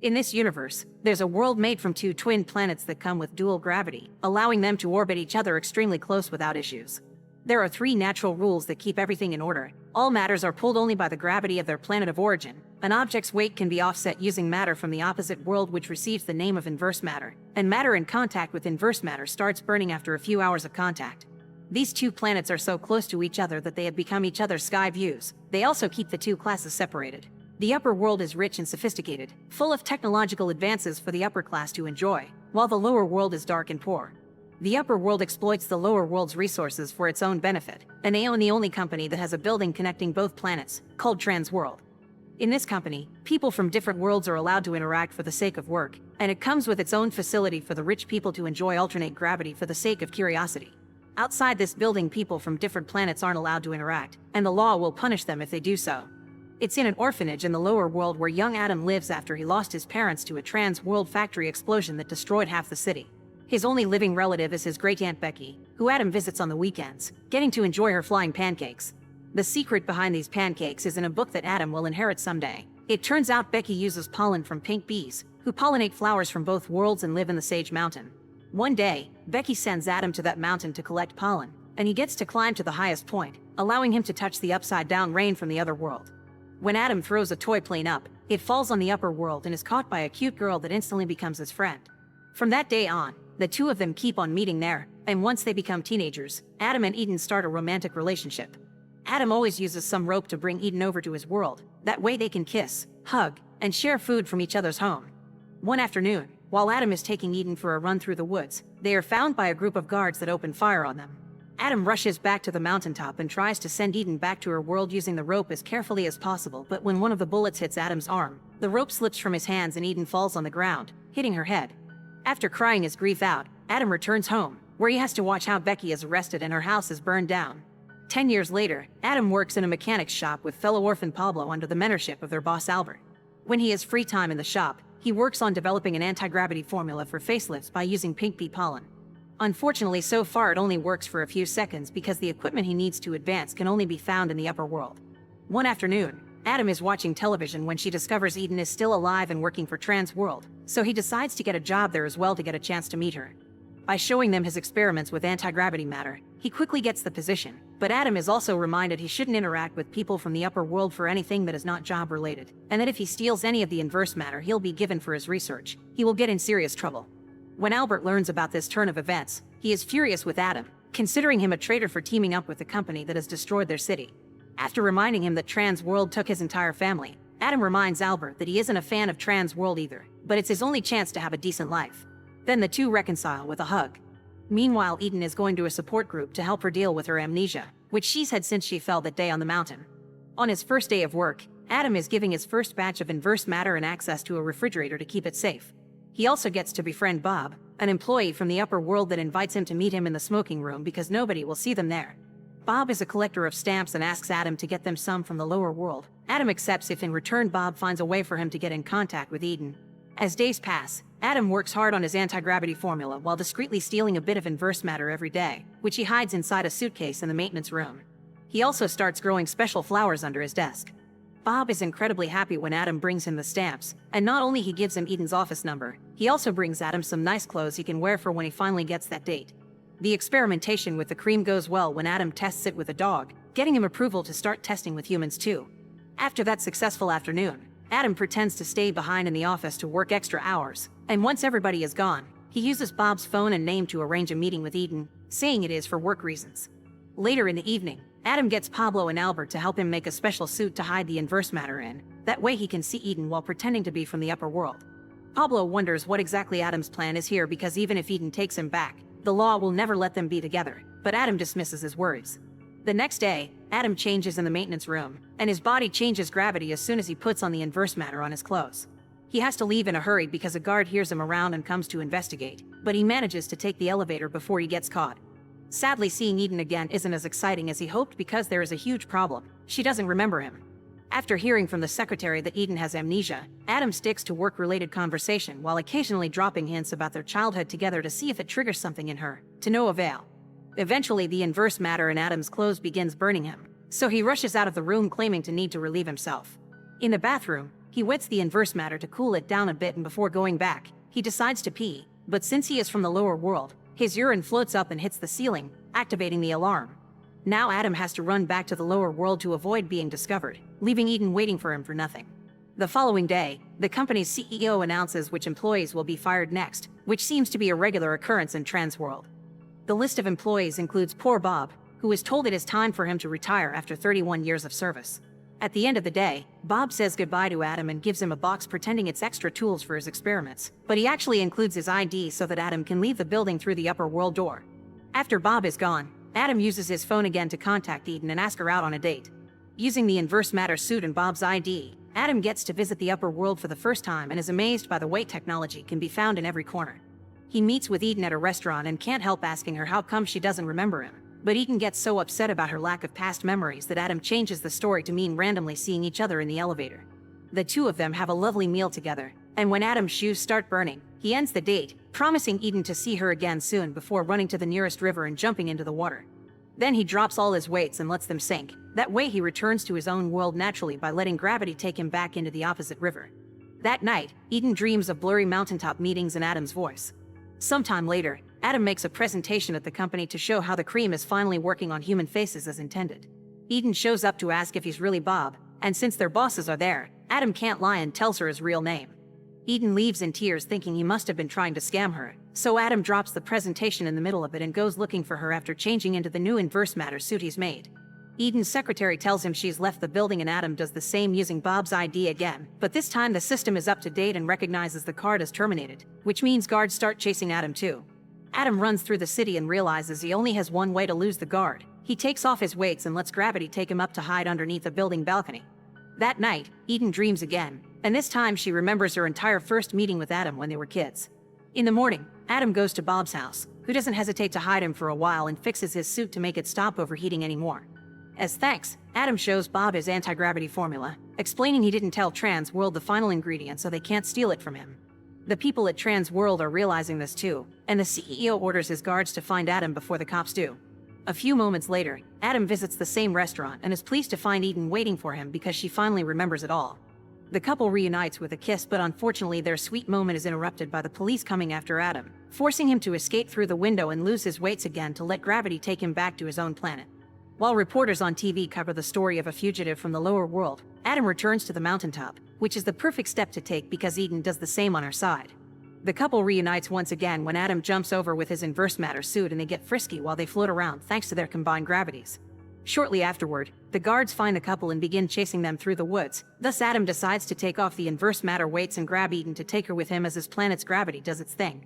In this universe, there's a world made from two twin planets that come with dual gravity, allowing them to orbit each other extremely close without issues. There are 3 natural rules that keep everything in order. All matters are pulled only by the gravity of their planet of origin. An object's weight can be offset using matter from the opposite world, which receives the name of inverse matter, and matter in contact with inverse matter starts burning after a few hours of contact. These 2 planets are so close to each other that they have become each other's sky views. They also keep the 2 classes separated. The upper world is rich and sophisticated, full of technological advances for the upper class to enjoy, while the lower world is dark and poor. The upper world exploits the lower world's resources for its own benefit, and they own the only company that has a building connecting both planets, called Transworld. In this company, people from different worlds are allowed to interact for the sake of work, and it comes with its own facility for the rich people to enjoy alternate gravity for the sake of curiosity. Outside this building, people from different planets aren't allowed to interact, and the law will punish them if they do so. It's in an orphanage in the lower world where young Adam lives after he lost his parents to a trans-world factory explosion that destroyed half the city. His only living relative is his great-aunt Becky, who Adam visits on the weekends, getting to enjoy her flying pancakes. The secret behind these pancakes is in a book that Adam will inherit someday. It turns out Becky uses pollen from pink bees, who pollinate flowers from both worlds and live in the Sage Mountain. One day, Becky sends Adam to that mountain to collect pollen, and he gets to climb to the highest point, allowing him to touch the upside-down rain from the other world. When Adam throws a toy plane up, it falls on the upper world and is caught by a cute girl that instantly becomes his friend. From that day on, the 2 of them keep on meeting there, and once they become teenagers, Adam and Eden start a romantic relationship. Adam always uses some rope to bring Eden over to his world. That way they can kiss, hug, and share food from each other's home. One afternoon, while Adam is taking Eden for a run through the woods, they are found by a group of guards that open fire on them. Adam rushes back to the mountaintop and tries to send Eden back to her world using the rope as carefully as possible, but when one of the bullets hits Adam's arm, the rope slips from his hands and Eden falls on the ground, hitting her head. After crying his grief out, Adam returns home, where he has to watch how Becky is arrested and her house is burned down. 10 years later, Adam works in a mechanic's shop with fellow orphan Pablo under the mentorship of their boss Albert. When he has free time in the shop, he works on developing an anti-gravity formula for facelifts by using pink bee pollen. Unfortunately, so far it only works for a few seconds because the equipment he needs to advance can only be found in the upper world. One afternoon, Adam is watching television when she discovers Eden is still alive and working for Transworld, so he decides to get a job there as well to get a chance to meet her. By showing them his experiments with anti-gravity matter, he quickly gets the position, but Adam is also reminded he shouldn't interact with people from the upper world for anything that is not job-related, and that if he steals any of the inverse matter he'll be given for his research, he will get in serious trouble. When Albert learns about this turn of events, he is furious with Adam, considering him a traitor for teaming up with the company that has destroyed their city. After reminding him that Transworld took his entire family, Adam reminds Albert that he isn't a fan of Transworld either, but it's his only chance to have a decent life. Then the 2 reconcile with a hug. Meanwhile, Eden is going to a support group to help her deal with her amnesia, which she's had since she fell that day on the mountain. On his first day of work, Adam is giving his first batch of inverse matter and access to a refrigerator to keep it safe. He also gets to befriend Bob, an employee from the upper world that invites him to meet him in the smoking room because nobody will see them there. Bob is a collector of stamps and asks Adam to get them some from the lower world. Adam accepts if in return Bob finds a way for him to get in contact with Eden. As days pass, Adam works hard on his anti-gravity formula while discreetly stealing a bit of inverse matter every day, which he hides inside a suitcase in the maintenance room. He also starts growing special flowers under his desk. Bob is incredibly happy when Adam brings him the stamps, and not only he gives him Eden's office number, he also brings Adam some nice clothes he can wear for when he finally gets that date. The experimentation with the cream goes well when Adam tests it with a dog, getting him approval to start testing with humans too. After that successful afternoon, Adam pretends to stay behind in the office to work extra hours, and once everybody is gone, he uses Bob's phone and name to arrange a meeting with Eden, saying it is for work reasons. Later in the evening, Adam gets Pablo and Albert to help him make a special suit to hide the inverse matter in. That way he can see Eden while pretending to be from the upper world. Pablo wonders what exactly Adam's plan is here because even if Eden takes him back, the law will never let them be together, but Adam dismisses his worries. The next day, Adam changes in the maintenance room, and his body changes gravity as soon as he puts on the inverse matter on his clothes. He has to leave in a hurry because a guard hears him around and comes to investigate, but he manages to take the elevator before he gets caught. Sadly, seeing Eden again isn't as exciting as he hoped because there is a huge problem. She doesn't remember him. After hearing from the secretary that Eden has amnesia, Adam sticks to work-related conversation while occasionally dropping hints about their childhood together to see if it triggers something in her, to no avail. Eventually, the inverse matter in Adam's clothes begins burning him, so he rushes out of the room claiming to need to relieve himself. In the bathroom, He wets the inverse matter to cool it down a bit, and before going back, he decides to pee, but since he is from the lower world, his urine floats up and hits the ceiling, activating the alarm. Now Adam has to run back to the lower world to avoid being discovered, leaving Eden waiting for him for nothing. The following day, the company's CEO announces which employees will be fired next, which seems to be a regular occurrence in Transworld. The list of employees includes poor Bob, who is told it is time for him to retire after 31 years of service. At the end of the day, Bob says goodbye to Adam and gives him a box pretending it's extra tools for his experiments, but he actually includes his ID so that Adam can leave the building through the upper world door. After Bob is gone, Adam uses his phone again to contact Eden and ask her out on a date. Using the inverse matter suit and Bob's ID, Adam gets to visit the upper world for the first time and is amazed by the way technology can be found in every corner. He meets with Eden at a restaurant and can't help asking her how come she doesn't remember him. But Eden gets so upset about her lack of past memories that Adam changes the story to mean randomly seeing each other in the elevator. The two of them have a lovely meal together, and when Adam's shoes start burning, he ends the date, promising Eden to see her again soon before running to the nearest river and jumping into the water. Then he drops all his weights and lets them sink. That way he returns to his own world naturally by letting gravity take him back into the opposite river. That night, Eden dreams of blurry mountaintop meetings in Adam's voice. Sometime later, Adam makes a presentation at the company to show how the cream is finally working on human faces as intended. Eden shows up to ask if he's really Bob, and since their bosses are there, Adam can't lie and tells her his real name. Eden leaves in tears thinking he must have been trying to scam her, so Adam drops the presentation in the middle of it and goes looking for her after changing into the new inverse matter suit he's made. Eden's secretary tells him she's left the building and Adam does the same using Bob's ID again, but this time the system is up to date and recognizes the card as terminated, which means guards start chasing Adam too. Adam runs through the city and realizes he only has one way to lose the guard. He takes off his weights and lets gravity take him up to hide underneath a building balcony. That night, Eden dreams again, and this time she remembers her entire first meeting with Adam when they were kids. In the morning, Adam goes to Bob's house, who doesn't hesitate to hide him for a while and fixes his suit to make it stop overheating anymore. As thanks, Adam shows Bob his anti-gravity formula, explaining he didn't tell Transworld the final ingredient so they can't steal it from him. The people at Transworld are realizing this too, and the CEO orders his guards to find Adam before the cops do. A few moments later, Adam visits the same restaurant and is pleased to find Eden waiting for him because she finally remembers it all. The couple reunites with a kiss, but unfortunately their sweet moment is interrupted by the police coming after Adam, forcing him to escape through the window and lose his weights again to let gravity take him back to his own planet. While reporters on TV cover the story of a fugitive from the lower world, Adam returns to the mountaintop, which is the perfect step to take because Eden does the same on her side. The couple reunites once again when Adam jumps over with his inverse matter suit and they get frisky while they float around thanks to their combined gravities. Shortly afterward, the guards find the couple and begin chasing them through the woods, thus Adam decides to take off the inverse matter weights and grab Eden to take her with him as his planet's gravity does its thing.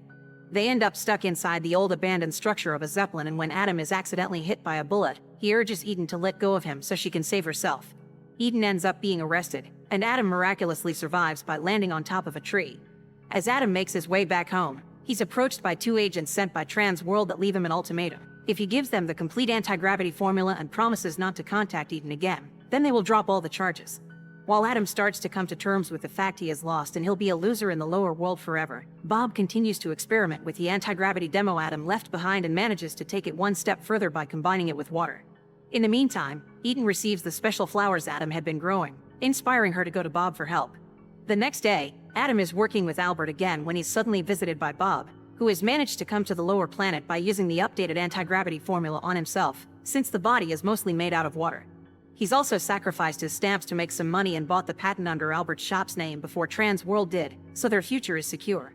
They end up stuck inside the old abandoned structure of a zeppelin, and when Adam is accidentally hit by a bullet, he urges Eden to let go of him so she can save herself. Eden ends up being arrested, and Adam miraculously survives by landing on top of a tree. As Adam makes his way back home, he's approached by two agents sent by Transworld that leave him an ultimatum. If he gives them the complete anti-gravity formula and promises not to contact Eden again, then they will drop all the charges. While Adam starts to come to terms with the fact he is lost and he'll be a loser in the lower world forever, Bob continues to experiment with the anti-gravity demo Adam left behind and manages to take it one step further by combining it with water. In the meantime, Eden receives the special flowers Adam had been growing, inspiring her to go to Bob for help. The next day, Adam is working with Albert again when he's suddenly visited by Bob, who has managed to come to the lower planet by using the updated anti-gravity formula on himself, since the body is mostly made out of water. He's also sacrificed his stamps to make some money and bought the patent under Albert's shop's name before Transworld did, so their future is secure.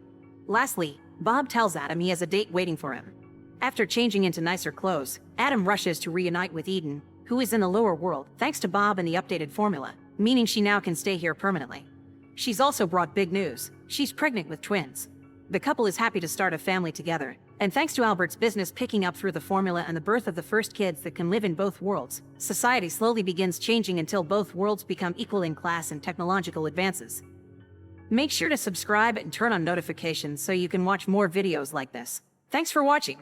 Lastly, Bob tells Adam he has a date waiting for him. After changing into nicer clothes, Adam rushes to reunite with Eden, who is in the lower world thanks to Bob and the updated formula, meaning she now can stay here permanently. She's also brought big news: she's pregnant with twins. The couple is happy to start a family together, and thanks to Albert's business picking up through the formula and the birth of the first kids that can live in both worlds, society slowly begins changing until both worlds become equal in class and technological advances. Make sure to subscribe and turn on notifications so you can watch more videos like this. Thanks for watching.